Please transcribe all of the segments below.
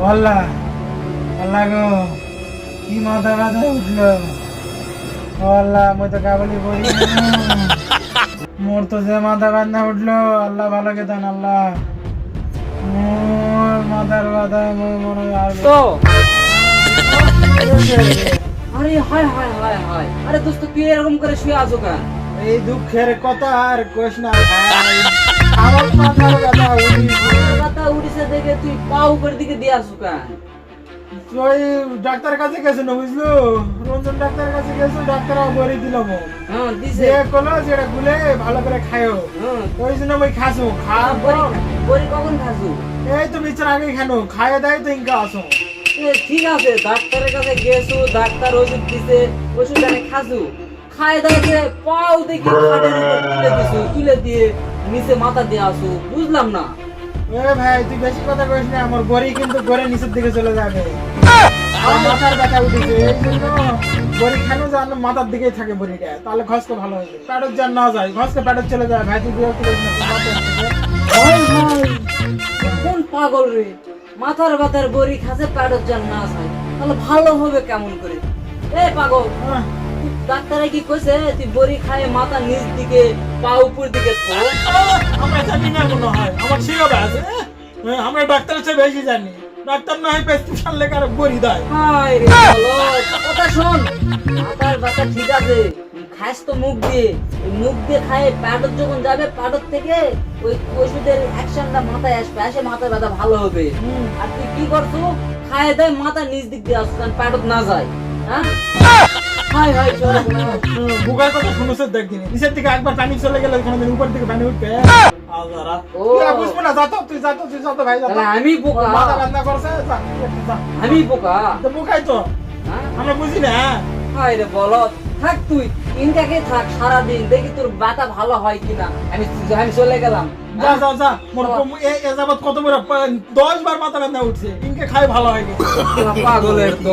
আল্লাহ আল্লাহ গো কি মাথা ব্যথা উঠলো আল্লাহ মই তো কাবলি পড়ি মোর তো যে মাথা ব্যথা উঠলো আল্লাহ ভালো কে দেন আল্লাহ মোর মাথার ব্যথায় মই মনে হয় আর তো আরে হায় হায় হায় হায় আরে দোস্ত তুই এরকম করে শুয়ে আছো কেন? এই দুঃখের কথা আর কোশ না ভাই আমার মাথার ব্যথা কথা উড়িছে দেখে তুই পা উপর দিকে দিয়ে আসো কেন? ওই ডাক্তারের কাছে গেছে না বুঝলো রঞ্জন ডাক্তারের কাছে গেছে ডাক্তার বড়ি দিল মো হ্যাঁ দিছে যে কলো যেটা গুলে ভালো করে খায়ও হ্যাঁ ওই জন্য আমি খাসু বড়ি কখন খাসু? এই তো বিচার আগে খানো খাইয়ে দেয় তো ইনকা আসো ঠিক আছে ডাক্তারের কাছে গেছো ডাক্তার ওষুধ দিছে ওষুধ আনে খাসু খায় দাইছে পাও দেখি খাটের উপর তুলে দিছো তুলে দিয়ে নিচে মাথা দিয়ে আসো বুঝলাম না। এ ভাই তুই বেশি কথা কইস না আমার গড়ি কিন্তু গড়ে নিচের দিকে চলে যাবে আমার মাথার ব্যথা উঠেছে এই জন্য গড়ি খানো যেন মাথার দিকেই থাকে বড়িটা তাহলে ঘসকে ভালো হবে প্যাডের যেন না যায় ঘসকে প্যাডের চলে যায় ভাই তুই বিরক্ত করিস না তুই মাথায় ভাই ভাই কোন পাগল রে মাথার ব্যথার বড়ি খাসে প্যাডের জান না যায় তাহলে ভালো হবে কেমন করে? এ পাগল ডাক্তারে কি কইছে তুই বড়ি খায় মাথা নিচ দিকে পা উপর দিকে থো? আমরা জানি না মনে হয় আমার শিরোটা আছে আমরা ডাক্তারের চেয়ে বেশি জানি ডাক্তার না হয় প্রেসক্রিপশন লেখা আর বড়ি দেয় হায় রে বলো কথা শোন মাথার ব্যথা ঠিক আছে খাস তো মুখ দিয়ে ওই মুখ দিয়ে খায় প্যাডত যখন যাবে প্যাডত থেকে ওই ওষুধের অ্যাকশনটা মাথায় আসবে আসে মাথার ব্যথা ভালো হবে। আর তুই কি করছো খায় দেয় মাথা নিচ দিক দিয়ে আসছো কারণ প্যাডত না যায় হ্যাঁ হাই হাই চলো বুকার কথা শুনেছে দেখদিন নিচের দিকে একবার পানি চলে গেলে কোনোদিন উপর দিকে পানি উঠবে আজারা ও তুই বুঝবো না যাতো তুই যাতো ভাই যাতো তাহলে আমি বোকা মাথা ব্যথা করছে যা একটু যা আমি বোকা তো বুকাই তো হ্যাঁ আমরা বুঝি না হাই রে বলো থাক তুই ইনটাকে থাক সারাদিন দেখি তোর ব্যথা ভালো হয় কিনা আমি আমি চলে গেলাম যা যা যা মোর এ যাবত কত বড় 10 বার মাথা ব্যথা উঠছে ইনকে খাই ভালো হয় গেছে পাগলের তো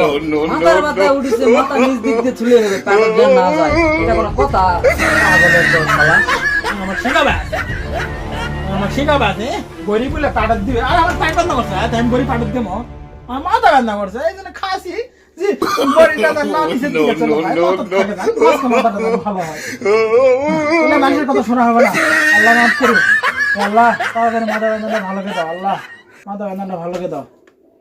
মাথার ব্যথা উঠিছে মাথা নিচ দিক দিয়ে ছুলে যাবে প্যাডের জন্য না যায় এটা কোনো কথা? পাগলের তো শালা আমার শিখাবা আছে গরিব বলে পাঠাত দিবে আর আমার পাইপ না করছে আমি গরিব পাঠাত দেবো আমার মাথা ব্যথা করছে এই জন্য খাসি জি গরিবটা না নিচের দিকে চলে যায় মাথাটা ভালো হয় মানুষের কথা শোনা হবে না আল্লাহ মাফ করুন আল্লাহ তাড়াতাড়ি মাথা ব্যথাটা ভালো করে দাও আল্লাহ মাথা ব্যথাটা ভালো করে দাও।